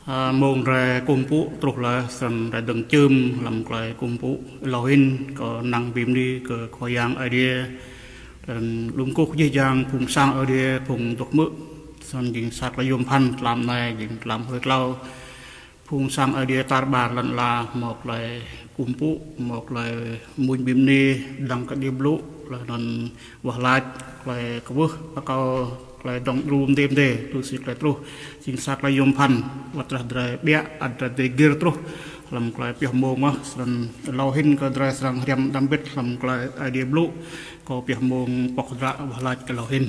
mong ra cung phụ trục là sân ra đằng chơm làm cái cung phụ lòin có năng bìm đi có khoai yang idea lúng cúc dây giang phùng sang idea phùng đục mực sân dính sát là yom pan làm này dính làm hơi lâu phùng sang idea tar bàn lần là một lại cung phụ một lại mùi bìm đi đằng cái điệp lũ là lần vả lại lại có bước có lại dong room dem de tu sik lại terus sing sak la yom pan watra dra bia ada de gir terus lam klai piah mong mah san lauhin ka dra sang riam dambet lam klai idea blue ko piah mong pok dra balaj ka lauhin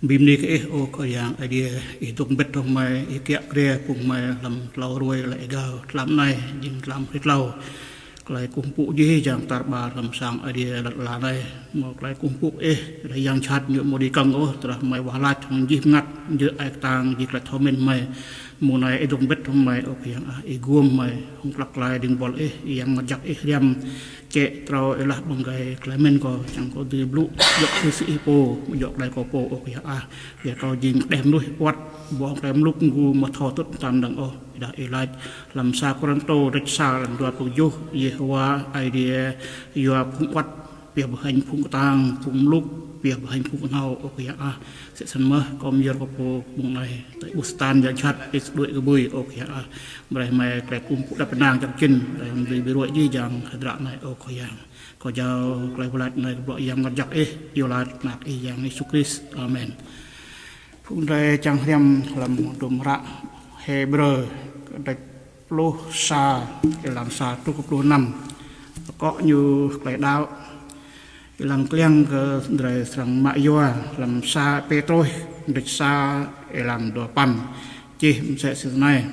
bim ni ke o ko yang idea i tung bet thong mai i kia kre pung mai lam lau ruai lại gao lam nai jing lam hit lau lại cung phụ gì chẳng tar ba làm sang idea là này một lại cung phụ lại yang chat như một đi căng ô từ mày hòa lại thằng gì ngắt giữa ai tang gì lại thâu mình mày mùa này đồng biết thằng mày ok yang gom mày không lắc lại đừng bỏ yang ngắt giặc riam kệ trâu là bằng cái mình có chẳng có từ blue dọc từ sĩ po dọc lại có po ok giờ trâu gì đem đuôi quạt bỏ đem lúc ngu mà thò tốt tam đằng ô đã lại làm sao con tô rất xa làm đoạt của du Yehovah idea Yehovah phụng quát việc hành phụng tang phụng lúc việc hành phụng nào ok sẽ sân mơ còn giờ có bộ mùng này tại Bustan giờ chặt ít đuổi cái bụi ok bởi mày cái cung phụ đập nàng trong chân để bị đuổi gì chẳng đoạn này ok có giao cái bộ lại này bộ yang ngặt giặc yêu lại nạc yang Jesus Christ amen phụng đây chẳng thêm làm đùm rạ Hebrew đại lô sa làm sa tu cấp năm có như cái đạo làm kliang ke dari serang mak yoa làm sa petroi địch sa làm đồ pan chi sẽ sự này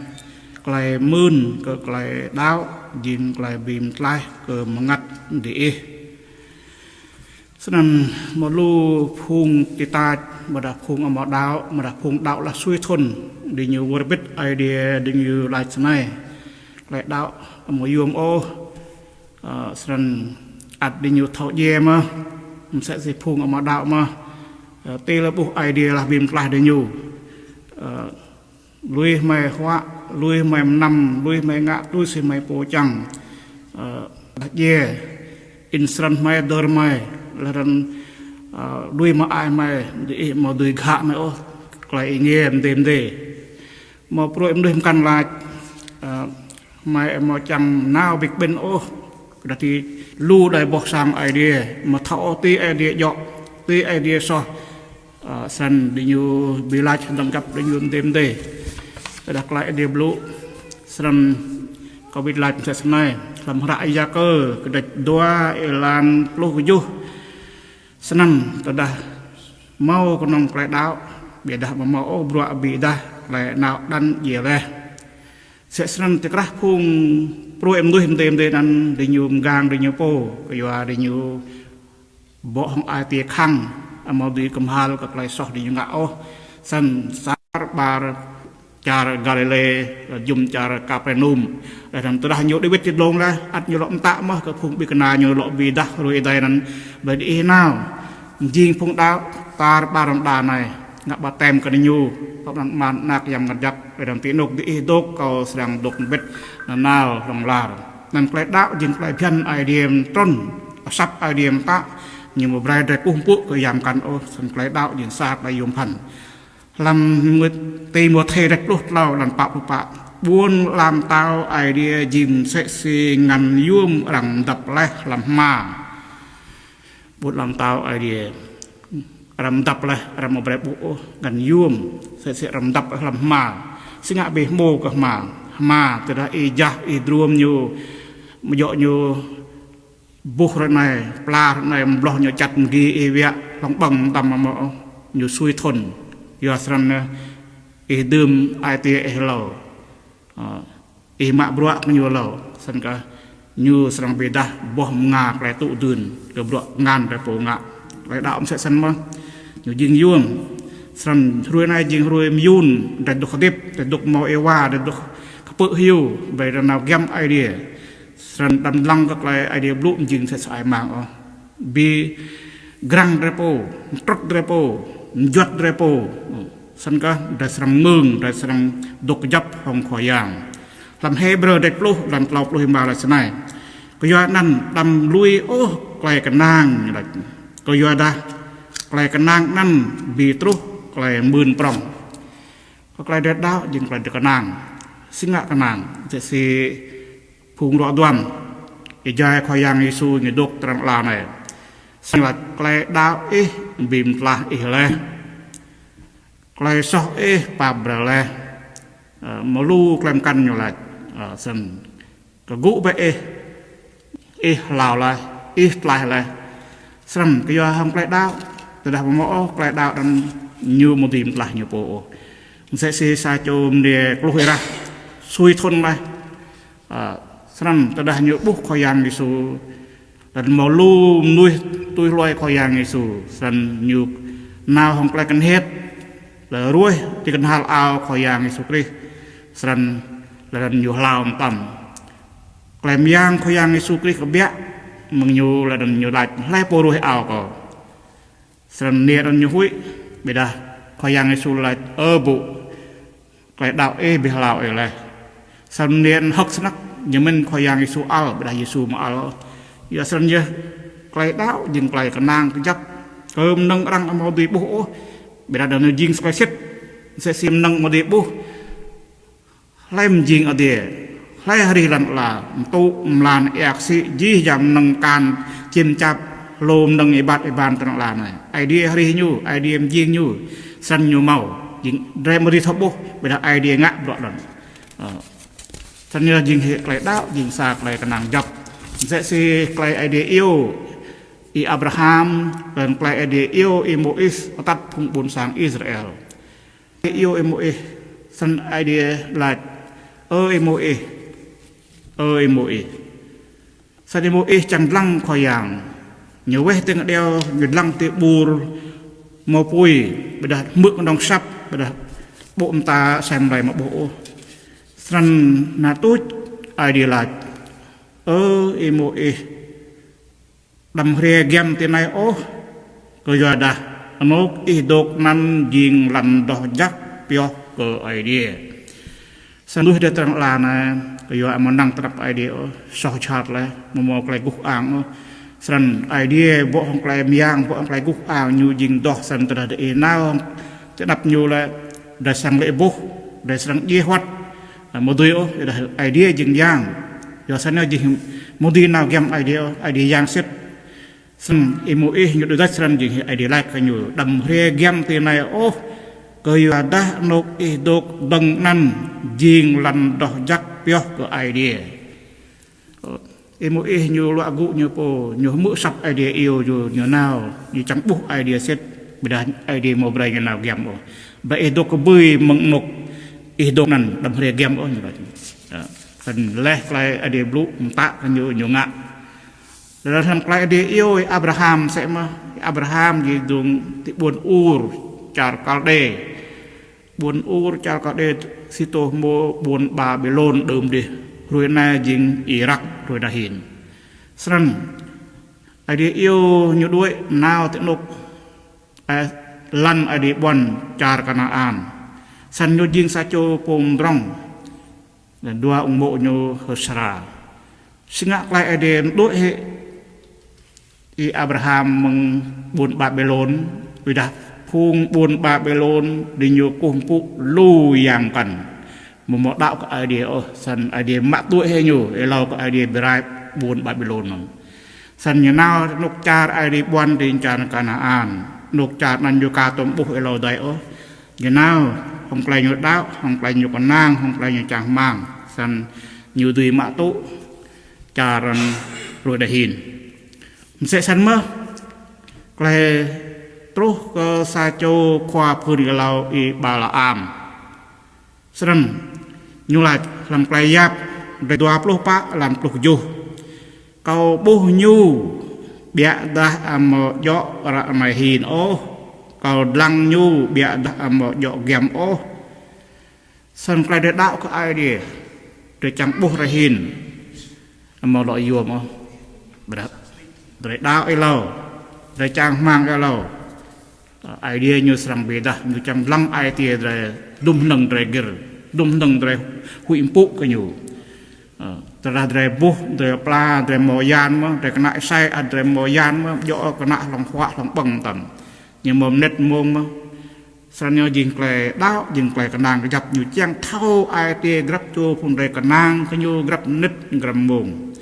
cái mươn cái đạo dính cái bìm lại cái ngắt để nên một lu phung tita mà đã phung ở đạo mà đã phung đạo là suy thôn đi nhiều word bit idea đi nhiều lại này lại đạo một yom ô nên ắt đi nhiều thọ dê mà sẽ phung ở đạo mà tê là bộ idea là bìm lại đi nhiều lui mày hoa lui mày nằm lui mày ngã lui xì mày po chẳng dê instant mày đờ mày là rằng đuôi mà ai mày để mà đuôi gạ mày ô lại nghe em tìm để mà pro em đuôi căn lại mày mà chẳng nào bị bên ô đó thì lưu đại bọc sang idea mà tháo tí idea dọ tí idea so sân đi như bị lại trong cặp đi như tìm để đặt lại idea blue sân có bị lại sẽ này làm rại ra cơ cái địch đua làm lô của du senang tada mau konong klai đạo bia dah mau bro bi dah klai nau dan ye le se senang tekrah phung pro em nuôi em dan de nyum gang de nyopo kaya de nyu bo hong ai tie khang amau di kemhal ka klai soh di nga o san sar bar cara Galile jum cara Capernaum dan telah nyok David tidlong lah at nyolok tak mah ke phung bi kena nyolok bi dah roi dai nan badi nào jing phung đạo tar baram da này ngak batem ke nyu pop man nak yang ngajak dan tinuk di dok kau sedang dok bet nanal long lar nan klai đạo jing klai pian idem tron sap idem ta nhưng mà brai dai pumpu ke yam kan o san klai đạo jing sat lai yom pan làm người tây một thề đẹp lúc lâu làm bạ buôn làm tao idea dìm sẽ xì ngăn yum làm đập lại làm mà buôn làm tao idea làm đập lại làm một bài bộ ngăn yum sẽ làm đập làm mà sinh ngã bề mô cả mà từ đó ija idrum như một dọ như buộc này pla này lo như chặt ghi evia lòng bằng tầm mà như xuôi thôn do rằng đơm ai tiệt lâu mạ bọa nhiều lâu sang cả như sang beda bom ngà lại tụ dùn cái bọa ngàn cái phố ngà lại đạo sẽ sang mà nhiều dinh yuông sang ruồi này dinh ruồi miun để đục tiếp để đục màu ewa để đục bự hiu về là nào game idea sang đâm lăng các lại idea blue dinh sẽ sai mạng bi grand repo trot repo jot repo sân có đại sang mương đại sang đục dập hồng khỏi giang làm Hebrew đại plu làm tàu plu himbao là thế này có do năn đâm lui ô quay cái nang có do đa quay cái nang năn bị tru quay mươn prong có quay đẹp đau nhưng quay được cái nang sinh ngạ cái nang sẽ si phùng rõ đoan cái dài khỏi giang Giêsu người đục trăng la này sinh là quay đau ý bìm la ý le quay so ý pa bờ le mà lu làm căn nhiều lại sân cái gũ bệ lào lại lại lại sân cái do không quay đau từ đó mỏ quay đau đang như một tìm lại nhiều bộ sẽ xì xa chôm để lôi ra xuôi thôn này sân từ đó nhiều bút khoai giang Giêsu lần màu lu nuôi tôi loài khoai giang Giêsu sân nhiều nào không quay cần hết là ruồi thì cần hal ao khoai giang Giêsu Christ sân là nhiều lao tầm kèm giang khoai giang Giêsu Christ có biết mừng nhiều là nhiều lại lấy bồ ruồi ao có sân nia đần nhiều húi bây giờ khoai giang Giêsu là bụ cái đạo bị lao ấy lại sân nia hắc sắc nhưng mình khoai giang Giêsu ao bây giờ Giêsu mà ao giờ sân như cái đạo dừng cái nang cái chấp cơm nâng răng mau đi bố bây giờ đừng dừng cái xếp sẽ xem nâng mau đi bố lấy dừng ở đây lấy hari lần là tu làm ác sĩ dí dầm nâng can chim chạp lồm nâng ấy bàn tận là này idea hari nhu idea dừng nhu sân nhu màu dừng đem đi thắp bố bây giờ idea ngã đoạn lần sân như là dừng hệ cái đạo dừng sạc cái nàng dập sẽ si cái idea yêu Abraham dan cái idea yêu Moses tắt phụng bốn sáng Israel yêu Moses sân idea là Moses Moses sao Moses chẳng lăng khỏi giang nhiều quê tiếng đeo người lăng tiếng bùr màu bùi bây giờ mực đồng sắp bây giờ bộ ta xem lại một bộ sân là tốt idea là Moses đâm rê game tên này có giờ đã nó đột nan dình lần đỏ giác pio cơ idea sân đuôi để trăng là này cái giờ mà năng tập idea so chart lại một cái gục áng sân idea bộ không cái miang bộ không cái gục áng như dình đỏ sân từ đấy nào sẽ đập nhiều là để sang lệ bố để sang dễ hoạt một đôi idea dình giang giờ sân nó dình một đi nào game idea giang xếp sân Moses như đôi sân dình idea lại cái nhiều đâm rê game tiền này cơ đã nộp đột đằng năn dình lần đỏ giác pio của idea Moses như loại gụ như po như mỡ sập idea yêu như nào như trắng bút idea set bây giờ idea một bài như nào game vậy đột có bơi măng nục đột năn đâm rê game như vậy phần lẽ cái idea blue tạ như ngạ rồi thằng cái idea yêu Abraham sẽ mà Abraham gì dùng buồn ur char kalde buồn ur char kalde sito mo buồn Babylon đơm đi rồi na dinh Iraq rồi đã hiện sân idea yêu như đuôi nào tự nộp lăn idea buồn char Canaan sân như dinh sa cho pom rong dan dua ông mộ như Hosra sinh ngạc lại idea đuôi hệ Abraham mừng buồn Babylon vì đã phung buồn Babylon đi nhiều cùng phụ lưu yang cần một đạo cái idea sân idea mạ tuổi hay nhiều lâu cái idea berai buồn Babylon sân như nào nục cha idea buồn đi cha Canaan nục cha nan như ca tôm bục lâu đấy như nào không phải nhiều đạo không phải nhiều con nang không phải nhiều chàng mang sân nhiều tùy mạ tụ cha rồi đã hình sẽ sân mơ cái trúc sa châu khoa phun cái lâu bà là am sân như là làm cái giáp để đoạt lô pa làm lục du cầu bù nhu bịa đã một gió ra mày hình cầu lăng nhu bịa đã một gió gem sân cái để đạo cái ai đi để chẳng bù ra hình một loại yuam để đạo ấy lâu để chẳng mang cái lâu idea như serang beda như chang lang idea dre dum nang dre ger dum nang dre hu impu ke nyu telah dre buh dre pla dre moyan ma dre kena sai dre moyan ma yo kena long hwa long bang tan nhưng mà net mông ma san yo jing klai dao jing klai kanang gặp như chang thau idea grab cho phun dre kanang ke nyu grab net gram mông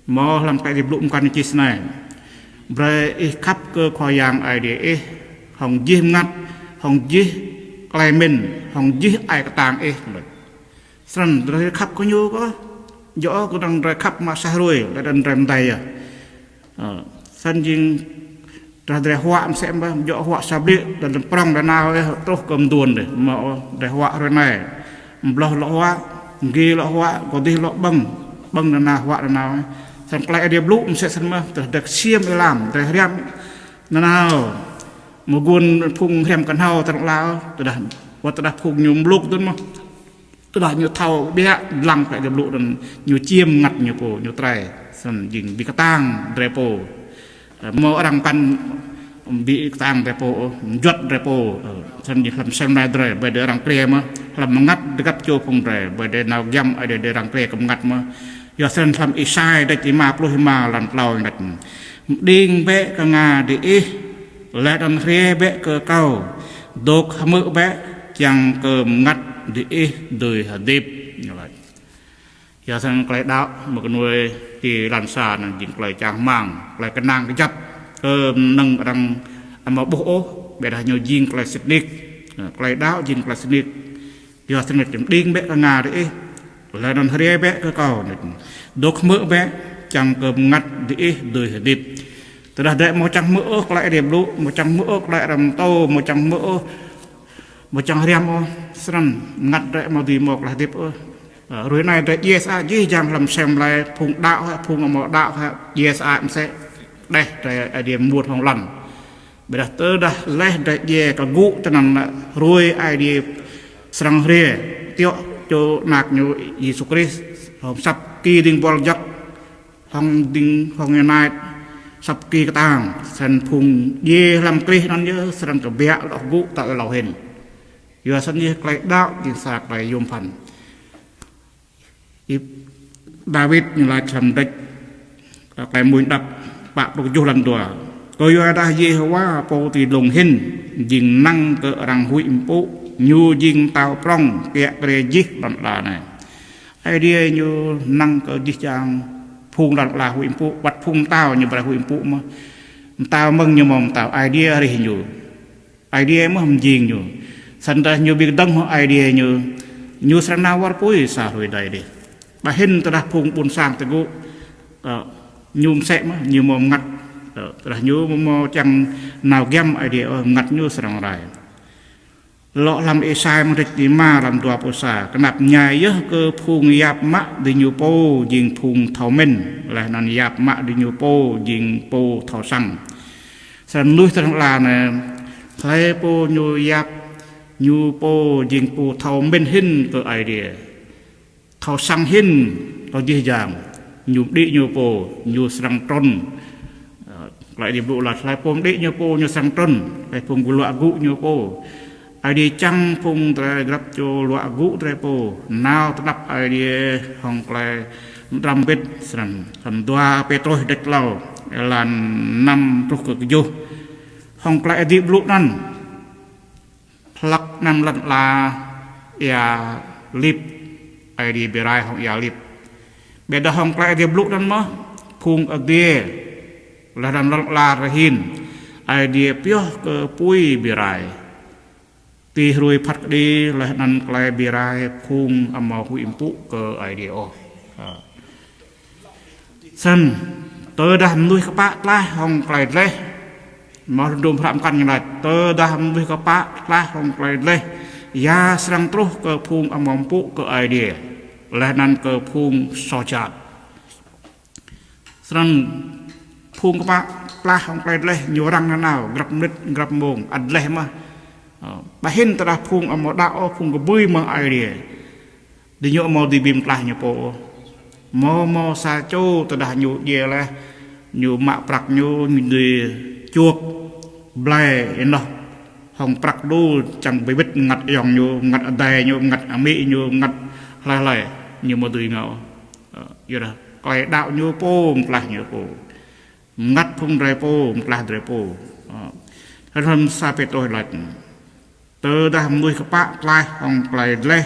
mo lam kai dip lum kan chi snai bre I khắp cơ khoa yang idea hong ji ngắt hong ji klai men hong ji ai ka tang san dre khắp ko nyu ko yo ko dang dre khắp ma sa roi la dan rem dai san jing ra dre hwa xem ba yo hwa sabli dan prong dan nào troh kom tuon de ma dre hwa rồi này bloh lo hwa ngi lo hwa ko di lo bang bang dan na hwa dan nào san klai dia blue sẽ san ma dak siam lam dre riam dan nào một guôn phung riam kan hau tang lao dah wa dah phung nhum luk tuon ma dah nyu thau bia lang klai dia blue dan nyu chiêm ngặt nyu po nyu trai san jing bi katang dre po mo orang pan bị tang repo juat repo san di lam sem na dre ba de orang kre ma lam ngat dekat cho phong dre ba de naw yam ai de orang kre kam ngat ma yo san lam isai de ti ma plu ma lan plau ngat ding be ka nga de e la dan kre be ke kau dok hamu be chang kem ngat de e đời hadip như vậy yo san klai đạo một cái nuôi thì lan sa nang jing klai chang mang klai kanang ke jap nang rang ama bo o be da nyo jing klai sitnik klai dao jing klai sitnik yo sitnik ding be ka nga de la dan hre be ka kaw dok mu be chang kem ngat de đời hadip telah dek mo chang mu klai de blu mo chang mu klai ram to mo chang mu mo chang riam o sran ngat de mo di mo klai dip rồi này để ESA gì chẳng làm xem lại phùng đạo hay phùng một đạo hay ESA sẽ đây để điểm một phòng lần bây giờ tới đây lấy để về cái gũ cho nên là rồi ai đi sang rìa tiêu cho nạc như Jesus Christ hôm sắp kỳ đình bol giặc hong đình hong ngày nay sắp kỳ cái tàng sân phùng về làm Christ nó nhớ sang cái bẹ lọ gũ tại lò hình giờ sân như cái đạo thì sạc lại dùng phần David như là trầm địch cái mũi đập bạc được vô lần đùa tôi đã dễ hóa bộ thì lùng hình dình năng cỡ rằng hụi bộ như dình tàu prong kẹt về giết lần là này ai đi như năng cỡ giết chàng phung lần là hụi bộ bắt phung tàu như bà hụi bộ mà tàu mừng như mong tàu idea thì nhiều idea mới không dình nhiều sẵn ra nhiều việc đăng idea như sẵn nào war pui xa rồi đây đi bà hình ta đã phung buồn sang từ gỗ nhung sẽ mà nhiều mò ngặt là nhớ mò chẳng nào gem idea ngặt như sẵn lại lọ làm ê sai mà thích tí mà làm đùa bố xà cái nạp nhai yớ cơ phung yạp mạ đi nhiều bố dình phung thảo mình là nàn yạp mạ đi nhiều bố dình bố thảo xăng sẵn nuôi sẵn là này thấy bố nhiều yạp nhiều bố dình bố thảo mình hình cơ idea thảo xăng hình có dễ dàng nhiều đi nhiều bố nhiều sẵn trôn lại điểm độ là lại phung đi nhiều bố nhiều sẵn trôn lại phung của loại gụ nhiều bố ai đi chăng phung tre gặp cho loại gũ tre po nào tập ai đi hong klai ram bit sran sran dua petro dek lau lan năm truk ke jo hong klai di bluk nan plak nam lan la ya lip ai đi berai hong ya lip beda hong klai di bluk nan mo phung age la dan la rahin ai đi pio ke pui berai ti rui phát đi là năn klai birai phung amau hu impu ke ideo san tơ dah nuôi các bạn la hong klai le mà đùm phạm căn như này tơ dah nuôi các bạn la hong klai le ya serang terus ke phung amau impu ke idea là năn ke phung so chat san phung các bạn la hong klai le nhiều răng nào grab nít grab mông ăn le mà bà hình ta phung ở một đạo phung có bơi mà ai đi đi nhọ mò đi bìm lại nhọ po mò sa châu ta đã nhọ về là nhọ mạ bạc nhọ người chuột blai nó hong prak đu chẳng bị bít ngặt dòng như ngặt ở đây như ngặt ở mỹ như ngặt lại lại như một đôi ngạo vậy đó coi đạo như po lại như po ngặt phun rây po lại rây po thân hơn sa pe tôi lại từ đã nuôi các bạn lại hong lại lê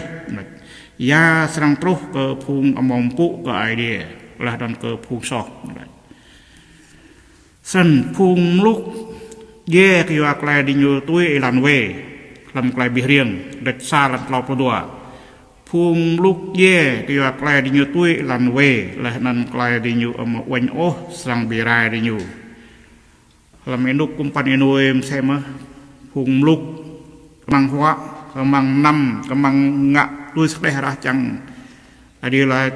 ya sang trúc cơ phun mong phụ cái idea là đòn cơ phun sọt sân phun lúc ye cái việc lại đi nhiều tuổi làm về làm lại bị riêng đất xa làm lao pro đùa phun lúc ye cái việc lại đi nhiều tuổi làm về là làm lại đi nhiều ở một quanh ô sang bị rai đi nhiều làm em lúc cũng pan nuôi em xem á phun lúc mang hóa mang năm mang ngạ đuôi sắc đây ra chẳng đi là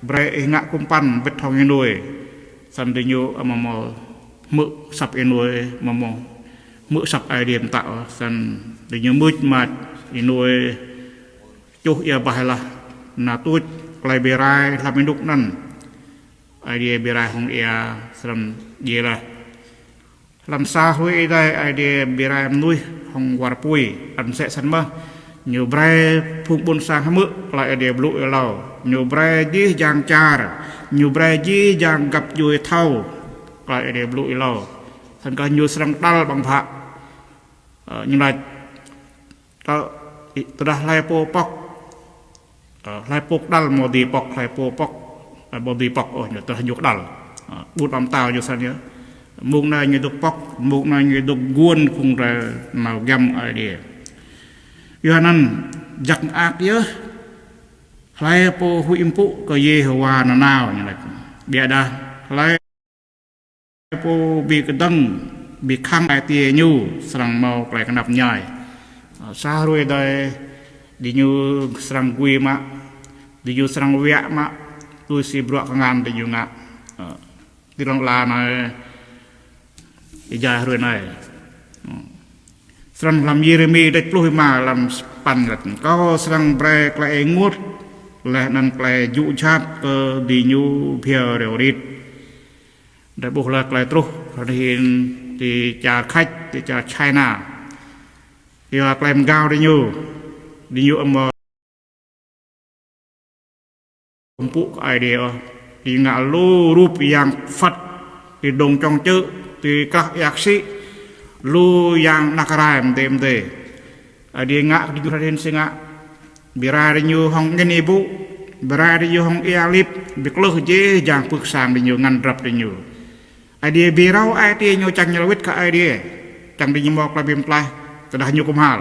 bre ngạ cũng pan vết thòng em nuôi sân đi nhiều ở một mượn sập nuôi mà mượn sập ai điểm tạo sân để nhớ mượn mà nuôi chúc ia bài là tôi lại bề rai làm những lúcนั้นidea bề rai không ia sân gì là làm saohui đây idea bề rai nuôi không war pui ăn sẽ sân mơ nhiều bre phụng bồn sang mượn lại idea blue lao nhiều bre gì giang char nhiều bre gì giang gặp vui thâu lại để lụi lò thành cả nhiều sang đal bằng phạ nhưng là tôi đã lai po pok đal mau di pok lai po pok body pok nhớ tôi nhục đal bút bám tàu như sao nhớ mùng này như đục pok mùng này như đục guôn cùng là màu gam ở đây cho nên giặc ác nhớ lai po hui impu có gì hoa nào như này bịa đa lai po bị cái đăng bị khang ai tia nhu sang màu cái nắp nhảy xa rồi đây đi nhu sang quy mà đi nhu sang vẽ mà tôi xì bọa ngan đi nhu ngạ đi lòng là này đi dài rồi này sang làm Jeremy để lôi mà làm pan là có sang bre cái ngút là năng cái dụ chát đi nhu phía đều đi để buộc lại lại trúc thì trả khách thì trả China thì là làm gạo đi nhiều mà phụ idea thì ngã lô rúp yang phật thì đồng trong chữ thì các nhạc sĩ lô yang nakarai tem tê idea ngã đi ra đến sinh ngã bị ra đi nhiều hong cái này bu bị ra đi nhiều hong elip bị lơ dễ dàng phước sang đi nhiều ngăn rập đi nhiều idea birau idea nyo chang nyelwit ka idea chang di nyemok la bim plai tedah nyu kumhal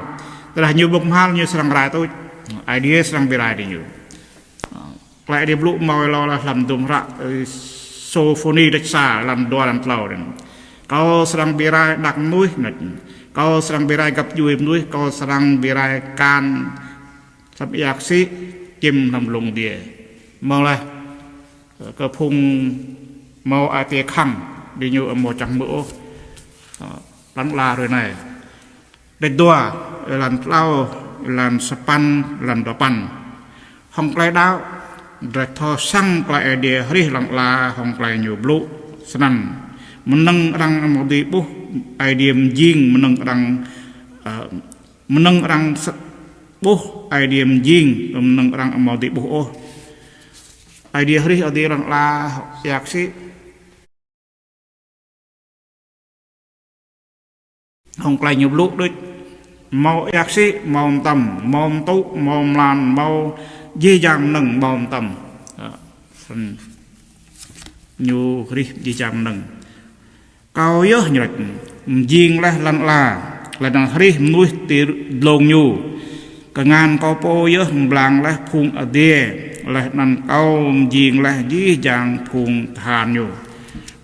tedah nyu kumhal nyu serang rai tu idea serang birai di nyu klai dia bluk mau lo la lam dum ra sofoni dak sa lam do lam tlau den kau serang birai dak nuih nak kau serang birai gap yui nuih kau serang birai kan sab yak si kim lam long dia mau la ka phung mau idea khang đi nhiều ở một trăm mẫu lắng la rồi này để đua làm lau làm span làm đỏ pan hong play đau để thò sang play idea hari lắng la hong play nhiều blue snan menang rang mau di bu idea jing menang rang bu idea jing menang rang mau di bu idea hari idea lắng la yak si hong play nhiều lúc đấy màu yak sĩ màu tầm màu tụ màu lan màu dễ dàng nâng màu tầm nhiều đi dễ dàng nâng cao yếu như vậy riêng là lần là đằng hri nuôi từ lồng nhu cả ngàn cao po yếu làng là phùng ở đây là đằng cao riêng là dễ dàng phùng thàn nhu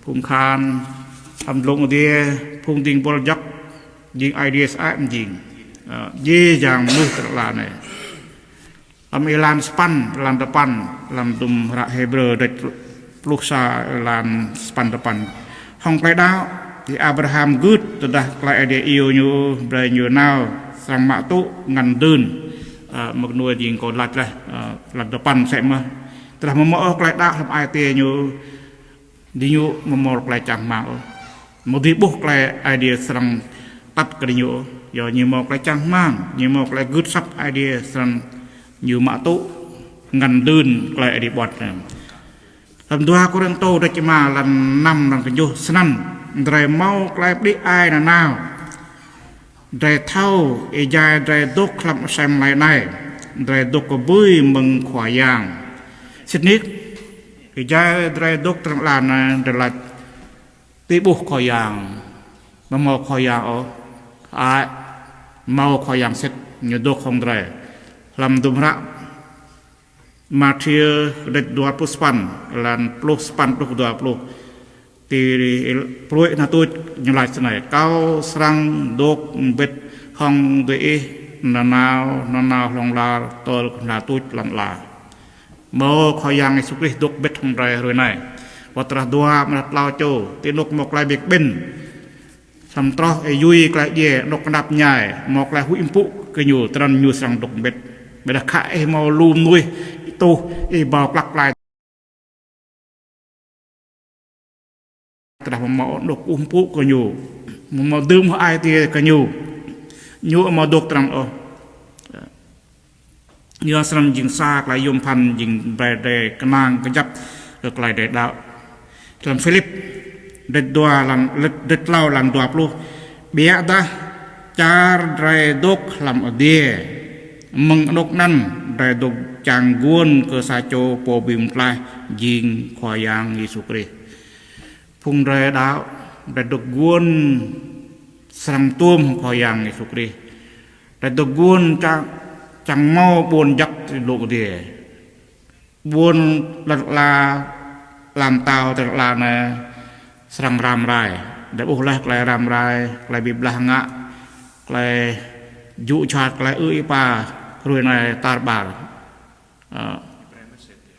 phùng khan âm lồng ở đây phùng tình bol giặcยิง ideas อ้ายยิงยี่อย่างมือตลาดเนี่ยลำเอลานสปันลำตะปันลำตุมระเฮเบอร์เด็กลูกชาลานสปันตะปันห้องไกลดาวที่อับราฮัมกูดตัวดาไกลไอเดียอิวยูเบรยูนาวสังมาตุงันดืนมักนัวยิงกอดลัดเลยลำตะปันเสร็จมาแต่ถ้ามันมอไกลดาวทำไอเตียยูดิยูมันมอไกลจังมาโมดีบุกไกลไอเดียสังตัดกระดิ่ง giờ nhiều một lại chẳng mang nhiều một lại good sub idea rằng nhiều mã tụ ngăn đơn lại đi bọt này làm dua có đang tô đây chỉ mà lần năm lần cái vô sân rồi mau lại đi ai là nào rồi thâu ý dài rồi đốt làm xem lại này rồi đốt có bưởi mừng khỏa giang xin nít ý dài rồi đốt trong làn này rồi là tí buộc khỏa giang mà màu khỏa giang ở ai mau khỏa giang xịt như đốt không rồi làm đúng ra mà chia đất 20 span là plus span plus 20 thì proyek na tôi như lại thế này cao sang đốt bệt không để nào lòng là tôi là tôi làm là mơ khói yang ấy sukri đốt bệt không rồi này và tra đua mà lao châu thì lúc một lại biệt bên sắm tro ấy vui cái gì lúc đạp nhảy một lại hụi phụ cái nhiều trần nhiều sang đốt bệt bây giờ khai màu lùm nuôi tu y bào lắc lạiแต่มาดกอุ้มปุ๊ก็อยู่มาดื่มไอตีก็อยู่มาดกตรังยาสลัมยิงซากลายยมพันยิงแบรเดกนางกระยับเลือกลายเดดาวสลัมฟิลิปเด็ดดัวหลังเด็ดเล่าหลังดัวปลูเบียดาจาร์ไรดกลำอเดียมึงดกนั่นไรดกจางกวนเกษาโจโปบิมปลายยิงควายางยิสุกรีphùng rè đạo để được guôn sang tuôm khỏi yang này sukri để được guôn chẳng mau buồn giặc lộ địa buôn là làm tàu thật là này sang ram rai để buộc lại ram rai lại bị blang ngã lại dụ chặt lại ưỡi pa rồi này tar bar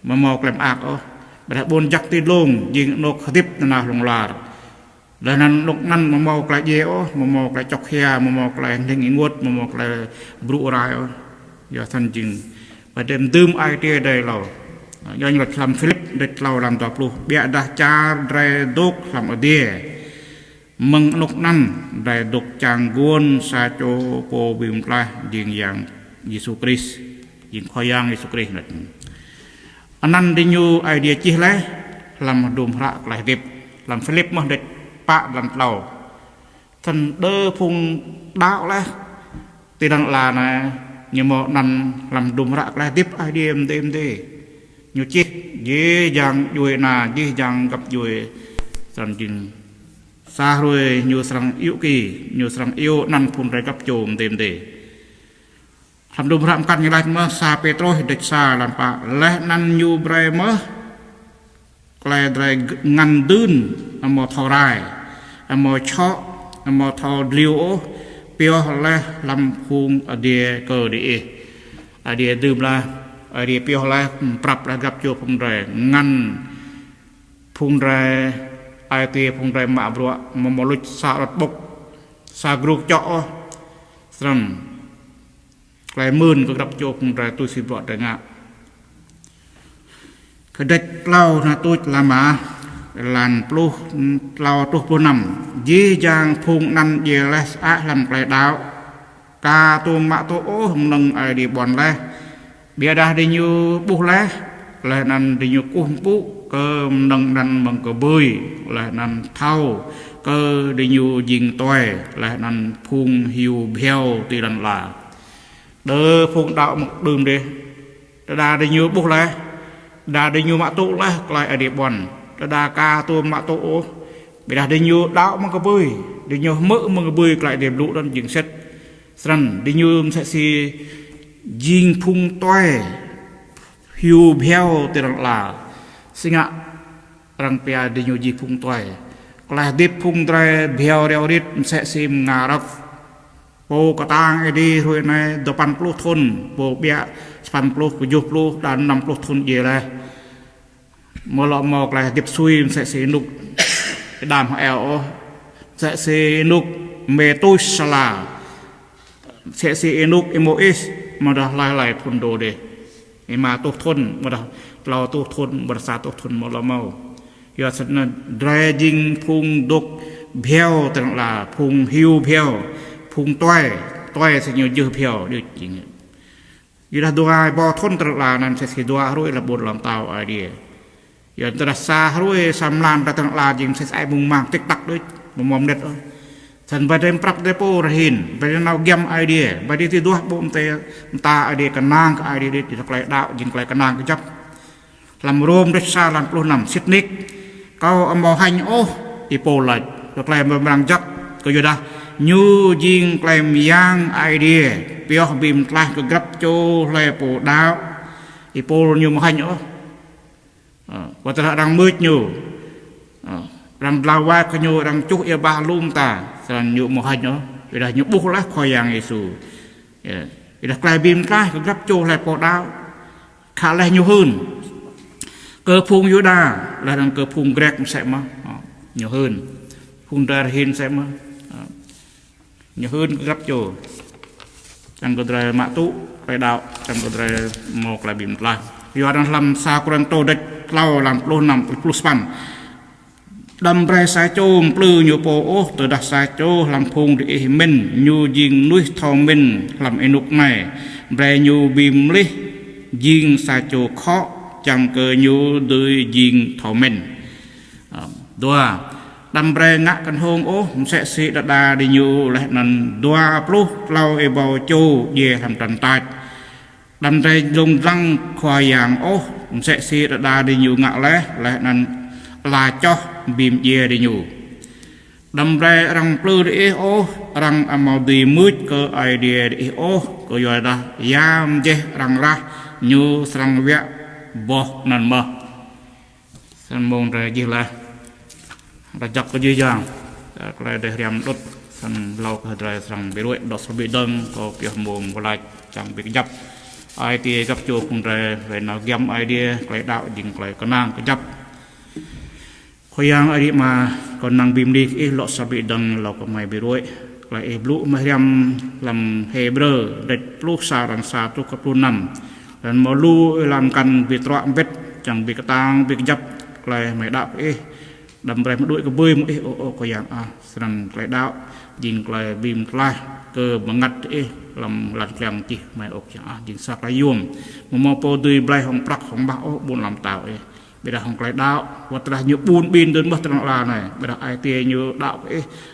mà mọc làm ác để buồn giặc thì lôngยิงนกขดิบนาลงลาแล้วนั้นนกนั่นมามอกลายเยอมามอกลายจอกเฮียมามอกลายเด้งงวดมามอกลายบรูรายอย่าทันจริงประเด็นดื่มไอเดียได้เราย้อนหลักลำฟิลิปเด็ดเราลำตัวปลูกเบียดาจาร์ได้ดกลำอเดียมึงนกนั่นได้ดกจางกวนซาโจโปบิมปลายยิงอย่างยิสุคริสยิงคอยางยิสุคริสนั่นอันนั้นได้ยูไอเดียจีเลยลำดูมพระกลายเก็บลำฟิลิปมาเด็ดปะลำเราท่านเด้อพุงดาวเลยตีดังลานะnhư một năm làm đùm rạ lại tiếp ai đi em đi nhiều chiếc dễ dàng đuổi là dễ dàng gặp đuổi rằng chừng xa rồi nhiều sang yêu kỳ nhiều sang yêu năn phun ra gặp chồm tìm để làm đùm rạ căn như lại mà xa petro địch xa làm pa lại năn nhiều bray mơ lại lại ngăn đơn một thò rai một chó một thò liu Pio là làm phun ở địa cờ địa ở địaดื่มlà ở địa pio là pรับlà gặp chỗ phun rè ngăn phun rè ai tiề phun rè mạ bro mà lụt sa lụt bốc sa group chọ sầm lại mơn có gặp chỗ phun rè tôi xin vợ đại ngạ cái đất lau là tôi làm mà làn plu lau tôi plu nằm dễ dàng phun năn dễ là làm cái đào ca tôi mạ tôi ô nâng ai đi bòn le bia đa đi như bu le là năn đi như cung bu cơ nâng năn bằng cơ bơi là năn thau cơ đi nhưยิงtoè là năn phun hiu bèo thì lần là đỡ phun đạo một đường đi đa đi như bu le đa đi như mạ tôi le lại ai đi bòn đa ca tôi mạ tôi ô bây giờ đi nhiều đạo mà có bơi đi nhiều mỡ mà có bơi lại đẹp lũ đơn dừng xét rằng đi nhiều sẽ xì dinh phung toe hiu bèo từ là sinh ạ rằng bia đi nhiều dinh phung toe là điệp phung toe bèo đeo đít sẽ xem ngà rập bộ cả tang đi rồi này đồ pan plu thôn bộ bia pan plu của dục plu đàn nằm plu thôn gì đây mà lọ mọc là điệp xuôi sẽ xì nục đàm họ eo sẽ xì nục mê tôi sala sẽ xì nục emois mà đó lại phun đồ để mà tốt thôn mà đó lao tốt thôn mà xa tốt thôn mà lo mau giờ sẽ là dredging phun đục bèo tức là phun hiu bèo phung toy sẽ nhiều dư phiêu được chính như là đua bò thôn tự là nên sẽ đua rồi là bột làm tàu ai đi giờ tự là xa rồi xăm lan ra tự là chính sẽ ai mùng màng tích tắc đấy một mồm đẹp thôi thành vậy đem prap depo rahin vậy nào game idea vậy đi thì đua bom ta idea cái nang cái idea đi thì lại đạo chính lại cái nang cái chấp làm rôm đất xa làm luôn nằm xít nick câu âm màu hành ô thì po lại được lại mà đang chấp cái gì đó như riêng làm yang idea biểu bìm lại cái gấp cho lại po đạo thì po nhiều màu hành ô và ta đang mướt nhiều đang lao qua cái nhiều đang chúc yêu ba lum ta sang nhiều màu hành nữa vì là nhiều bút lá khoai yang Giêsu vì là lại bìm lại cái gấp cho lại po đạo khá là nhiều hơn cơ phung Juda là đang cơ phung Greg sẽ mà nhiều hơn phung Darhin sẽ mà nhiều hơn gấp chỗ đang có đời mạ tụ phải đạo đang có đời một là bìm lại do đang làm sao còn tô đất lau làm luôn nằm plus pan đâm ra sai châu plư nhiều bộ từ đặt sai châu làm phung để mình nhiều riêng núi thò mình làm enuk này về nhiều bìm li riêng sai châu khó chẳng cơ nhu đôi riêng thọ mình đua đâm ra ngã căn hôn sẽ sĩ đa đi nhu lại nằm đua plus lau e bào châu về làm trần tài đâm ra dùng răng khoai yang sẽ sĩ đa đi nhu ngã lẽ lại nằm là cho bìm về đi nhu đâm ra răng plư đi răng amau đi mướt cơ idea đi cơ rồi đó yam je răng ra nhu răng vẽ bỏ nằm mơ sân môn ra gì là chọc cái gì dạng lại để làm đốt sân lâu cái ra sân bị đuổi đốt bị đâm có kiểu mồm có lại chẳng bị dập ai thì gặp chỗ cùng ra về nó găm idea lại đạo dừng lại có năng cái dập khối yang ấy mà còn năng bìm đi ít lọ sao bị đâm lọ có mày bị đuổi lại lũ mà làm Hebrew để lũ xa đằng xa tu cấp tu nằm dan malu làm căn việc trọn vết chẳng bị tang việc dập lại mày đạo đâm ra một đuổi cái bơi một có dạng rằng lại đạo nhìn lại bìm lại cơ bằng ngặt làm lật làm chi mày ốc chẳng nhìn sạc lại yum mà po tươi bay hồng prak hồng bão buồn làm tạo bây giờ hồng lại đạo và ta như buồn pin đến mất trăng là này bây giờ ai tia như đạo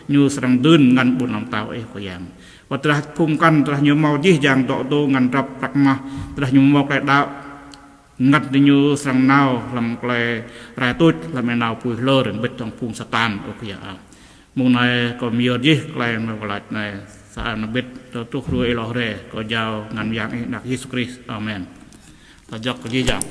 như sang đơn ngăn buồn làm tạo có dạng và ta phun căn ta như màu chỉ dạng tọt tô ngăn trap trắc mà ta như màu lại đạo ngắt như sang nào làm lại rải tốt làm cái nào phơi lơ đến bết trong phun satan ok à mùng này có nhiều gì lại mà lại này sao nó bết cho tốt rồi lo rồi có giàu ngăn dạng đặc Jesus Christ amen ta dọc cái gì chẳng